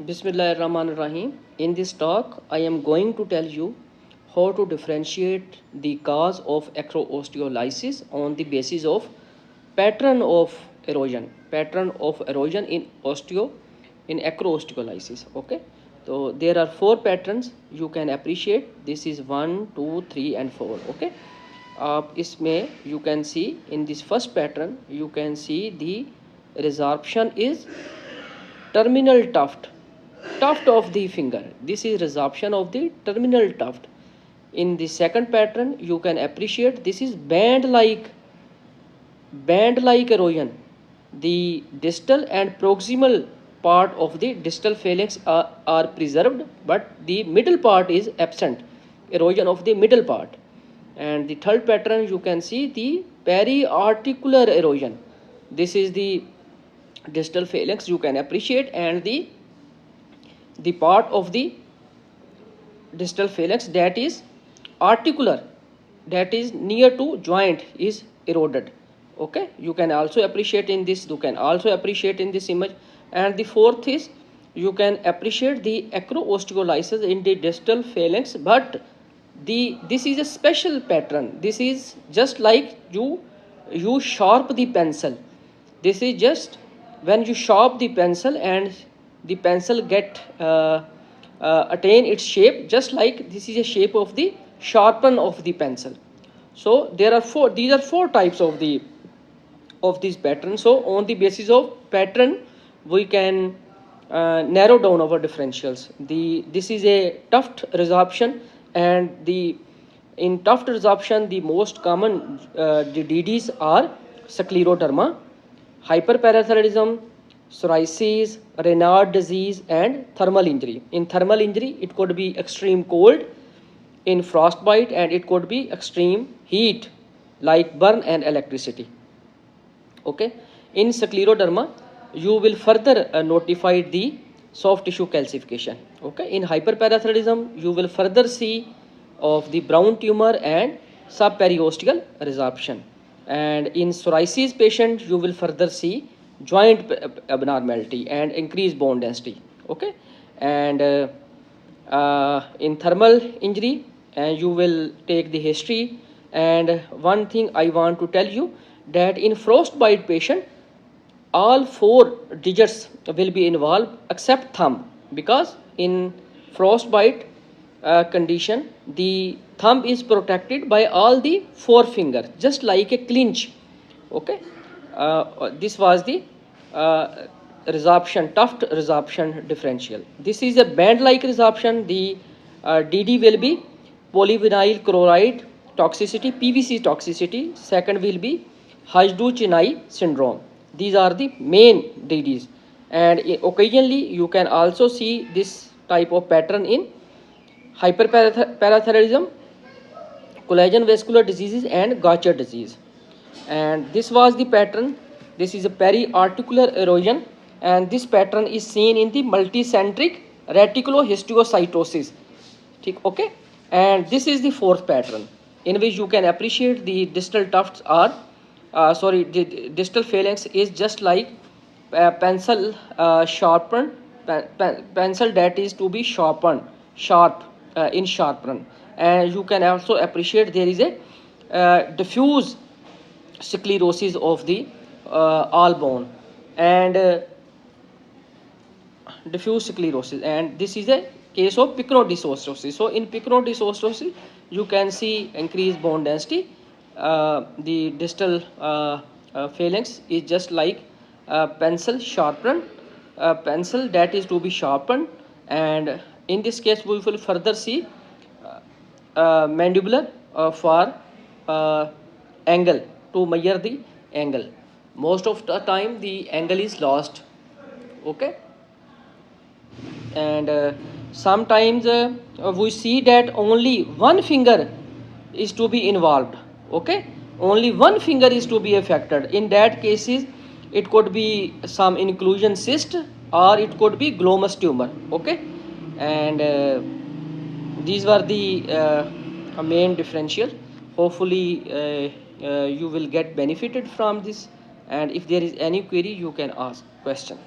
Bismillahirrahmanirrahim. In this talk, I am going to tell you how to differentiate the cause of acro-osteolysis on the basis of pattern of erosion in acro-osteolysis. Okay, so there are 4 patterns you can appreciate. This is 1, 2, 3, and 4. Okay, इसमें you can see in this first pattern you can see the resorption is terminal tuft of the finger. This is resorption of the terminal tuft. In the second pattern you can appreciate this is band like erosion. The distal and proximal part of the distal phalanx are preserved, but the middle part is absent, erosion of the middle part. And the third pattern you can see the periarticular erosion. This is the distal phalanx you can appreciate, and the part of the distal phalanx that is articular, that is near to joint, is eroded. Okay, you can also appreciate in this image. And the fourth is you can appreciate the acro-osteolysis in the distal phalanx, but this is a special pattern. This is just like you sharp the pencil. This is just when you sharp the pencil and the pencil get attain its shape, just like this is a shape of the sharpen of the pencil. So there are these are 4 types of these patterns. So on the basis of pattern we can narrow down our differentials. This is a tuft resorption, and in tuft resorption the most common the DDs are scleroderma, hyperparathyroidism, psoriasis, Raynaud disease, and thermal injury. In thermal injury it could be extreme cold, in frostbite, and it could be extreme heat like burn and electricity. Okay, in scleroderma you will further notify the soft tissue calcification. Okay, in hyperparathyroidism you will further see of the brown tumor and subperiosteal resorption, and in psoriasis patient you will further see joint abnormality and increased bone density. Okay, and in thermal injury you will take the history. And one thing I want to tell you, that in frostbite patient all 4 digits will be involved except thumb, because in frostbite condition the thumb is protected by all the 4 fingers, just like a clinch. Okay, this was the tuft resorption differential. This is a band like resorption. The DD will be polyvinyl chloride toxicity, PVC toxicity. Second will be Hajdu-Chennai syndrome. These are the main DDs, and occasionally you can also see this type of pattern in hyperparathyroidism, collagen vascular diseases, and Gaucher disease. And this was the pattern. This is a periarticular erosion, and this pattern is seen in the multicentric reticulohistiocytosis. Okay, and this is the 4th pattern, in which you can appreciate the distal tufts are the distal phalanx is just like pencil sharpened pencil that is to be sharp in sharpen. And you can also appreciate there is a diffuse sclerosis of the all bone, and diffuse sclerosis, and this is a case of pycnodysostiosis. So in pycnodysostiosis you can see increased bone density. The distal phalanx is just like pencil that is to be sharpened, and in this case we will further see mandibular for angle, to measure the angle. Most of the time the angle is lost. Okay, and sometimes we see that only 1 finger is to be involved. Okay, only 1 finger is to be affected. In that cases it could be some inclusion cyst, or it could be glomus tumor. Okay, and these were the main differential. Hopefully you will get benefited from this, and if there is any query you can ask question.